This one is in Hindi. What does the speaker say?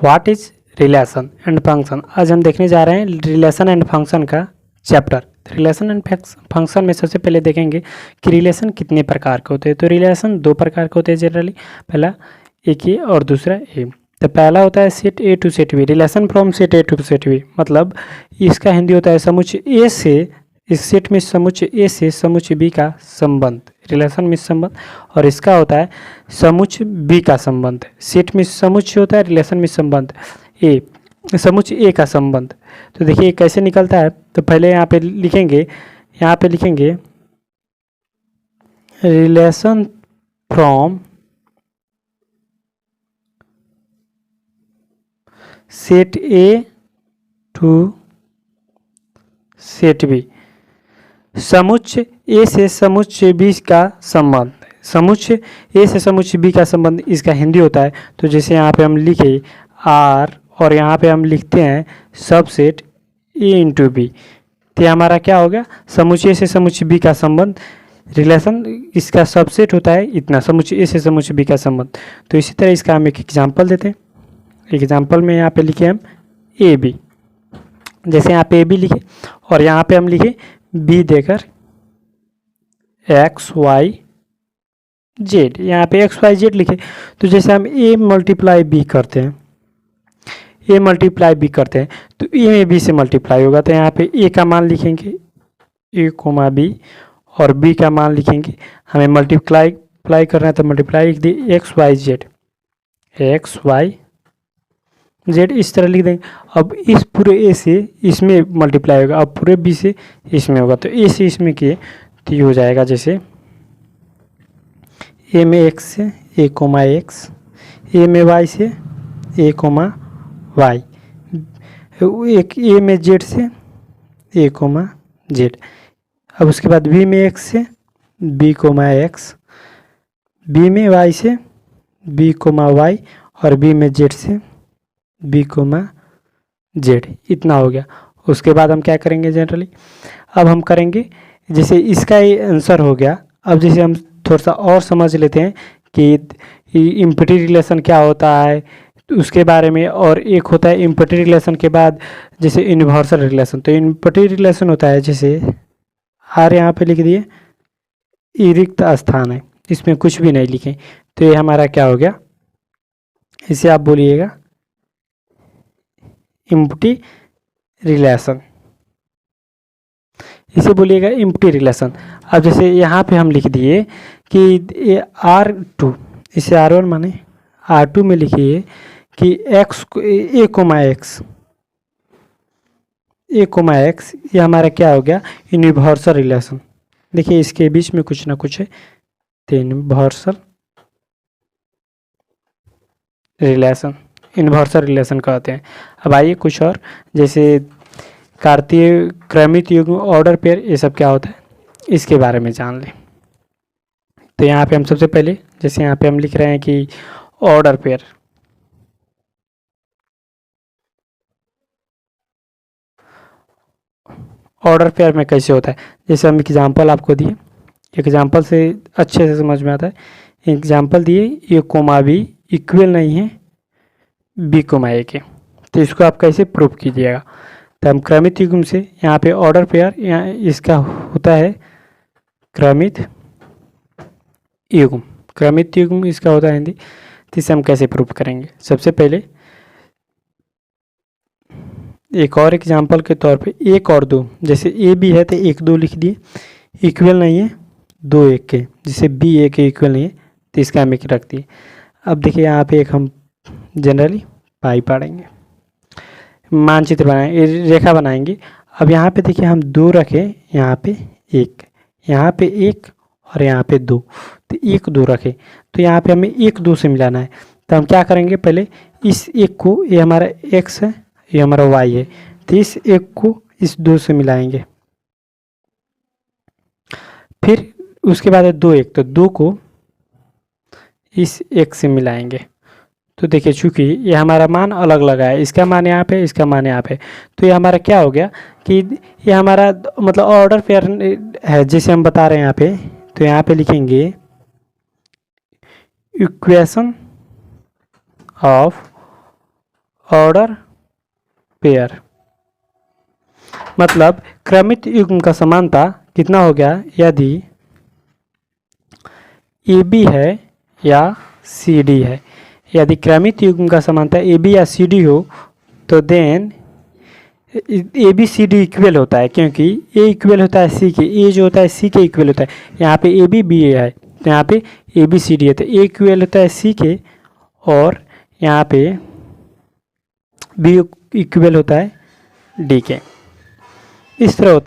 What is relation and function. आज हम देखने जा रहे हैं रिलेशन एंड फंक्शन का चैप्टर। रिलेशन एंड फंक्शन में सबसे पहले देखेंगे कि रिलेशन कितने प्रकार के होते हैं। तो रिलेशन दो प्रकार के होते हैं जनरली, पहला एक ए और दूसरा ए। तो पहला होता है set A to set B, relation from set A to set B, मतलब इसका हिंदी होता है समुच्चय ए से, इस सेट में समुच्चय ए से समुच्चय बी का संबंध, रिलेशन में संबंध। और इसका होता है समुच्चय बी का संबंध। सेट में समुच्चय होता है, रिलेशन में संबंध ए, समुच्चय ए का संबंध। तो देखिए कैसे निकलता है। तो पहले यहाँ पे लिखेंगे relation from set A to set B, समुच्चय ए से समुच्चय बी का संबंध। समुच्चय ए से समुच्चय बी का संबंध इसका हिंदी होता है। तो जैसे यहाँ पे हम लिखे आर और यहाँ पे हम लिखते हैं सबसेट ए इंटू बी, तो हमारा क्या हो गया, समुच्चय ए से समुच्चय बी का संबंध। रिलेशन इसका सबसेट होता है इतना, समुच्चय ए से समुच्चय बी का संबंध। तो इसी तरह इसका हम एक एग्जाम्पल देते हैं। एग्जाम्पल में यहाँ पे लिखे हम ए बी, जैसे यहाँ पे ए बी लिखे और यहाँ पे हम लिखे बी देकर एक्स वाई जेड, यहाँ पे एक्स वाई जेड लिखे। तो जैसे हम ए मल्टीप्लाई बी करते हैं, ए मल्टीप्लाई बी करते हैं तो ए में बी से मल्टीप्लाई होगा। तो यहाँ पे ए का मान लिखेंगे ए कोमा बी और बी का मान लिखेंगे, हमें मल्टीप्लाई करना है तो मल्टीप्लाई लिख दिए x y z, x y z इस तरह लिख देंगे। अब इस पूरे ए से इसमें मल्टीप्लाई होगा, अब पूरे बी से इसमें होगा। तो ए से इसमें किए तो ये हो जाएगा जैसे ए में एक्स से ए कोमा एक्स, ए में वाई से ए कोमा वाई, एक ए में जेड से ए कोमा जेड। अब उसके बाद बी में एक्स से बी कोमा एक्स, बी में वाई से बी कोमा वाई और बी में जेड से बी कोमा जेड। इतना हो गया। उसके बाद हम क्या करेंगे जनरली, अब हम करेंगे जैसे इसका ये आंसर हो गया। अब जैसे हम थोड़ा सा और समझ लेते हैं कि इम्पटी रिलेशन क्या होता है उसके बारे में। और एक होता है इम्पटी रिलेशन के बाद जैसे यूनिवर्सल रिलेशन। तो इम्पटी रिलेशन होता है जैसे आर यहाँ पे लिख दिए, ई रिक्त स्थान है, इसमें कुछ भी नहीं लिखे, तो ये हमारा क्या हो गया, इसे आप बोलिएगा इम्पटी रिलेशन, इसे बोलिएगा इम्पटी रिलेशन। अब जैसे यहाँ पे हम लिख दिए कि R2, इसे R1 माने, R2 में लिखिए कि एक्स ए कोमा एक्स, ए कोमा एक्स, ये हमारा क्या हो गया, यूनिवर्सल रिलेशन। देखिए इसके बीच में कुछ ना कुछ है, तो यूनिवर्सल रिलेशन, यूनिवर्सल रिलेशन कहते हैं। अब आइए कुछ और, जैसे कार्तीय क्रमित युग्म, ऑर्डर पेयर, ये सब क्या होता है इसके बारे में जान लें। तो यहाँ पे हम सबसे पहले जैसे यहाँ पे हम लिख रहे हैं कि ऑर्डर पेयर, ऑर्डर पेयर में कैसे होता है, जैसे हम एग्जांपल आपको दिए, एग्जांपल से अच्छे से समझ में आता है। एग्जांपल दिए ए कोमा बी इक्वल नहीं है बी कोमा ए के, तो इसको आप कैसे प्रूफ कीजिएगा। तो हम क्रमित युग्म से यहाँ पे ऑर्डर पेयर, यहाँ इसका होता है क्रमित युग्म, क्रमित युग्म इसका होता है हिंदी। तो इसे हम कैसे प्रूफ करेंगे, सबसे पहले एक और एग्जांपल के तौर पे एक और दो, जैसे ए बी है तो एक दो लिख दिए, इक्वल नहीं है दो एक के, जैसे बी ए के इक्वल नहीं है तो इसका हम एक रख दिए। अब देखिए यहाँ पे एक हम जनरली पाई पढ़ेंगे, मानचित्र बनाएंगे, रेखा बनाएंगे। अब यहाँ पे देखिए हम दो रखे, यहाँ पे एक, यहाँ पे एक और यहाँ पे दो, तो एक दो रखे, तो यहाँ पे हमें एक दो से मिलाना है। तो हम क्या करेंगे, पहले इस एक को, ये हमारा एक्स है, ये हमारा वाई है, तो इस एक को इस दो से मिलाएंगे। फिर उसके बाद है दो एक, तो दो को इस एक से मिलाएंगे। तो देखिए चूंकि ये हमारा मान अलग लगा है, इसका मान यहाँ पे, इसका मान यहाँ पे, तो ये हमारा क्या हो गया कि ये हमारा मतलब ऑर्डर पेयर है जैसे हम बता रहे हैं यहाँ पे। तो यहाँ पे लिखेंगे इक्वेशन ऑफ ऑर्डर पेयर। मतलब क्रमित युग्म का समानता कितना हो गया, यदि ए बी है या सी डी है। यदि क्रमित युग्म का समानता ए बी या सी डी हो तो then A B C D equal होता है, क्योंकि ए इक्वल होता है सी के, ए जो होता है सी के इक्वल होता है। यहाँ पे ए बी बी ए है तो यहाँ पे ए बी सी डी है, तो ए इक्वल होता है सी के और यहाँ पे बी इक्वल होता है डी के। इस तरह होता है।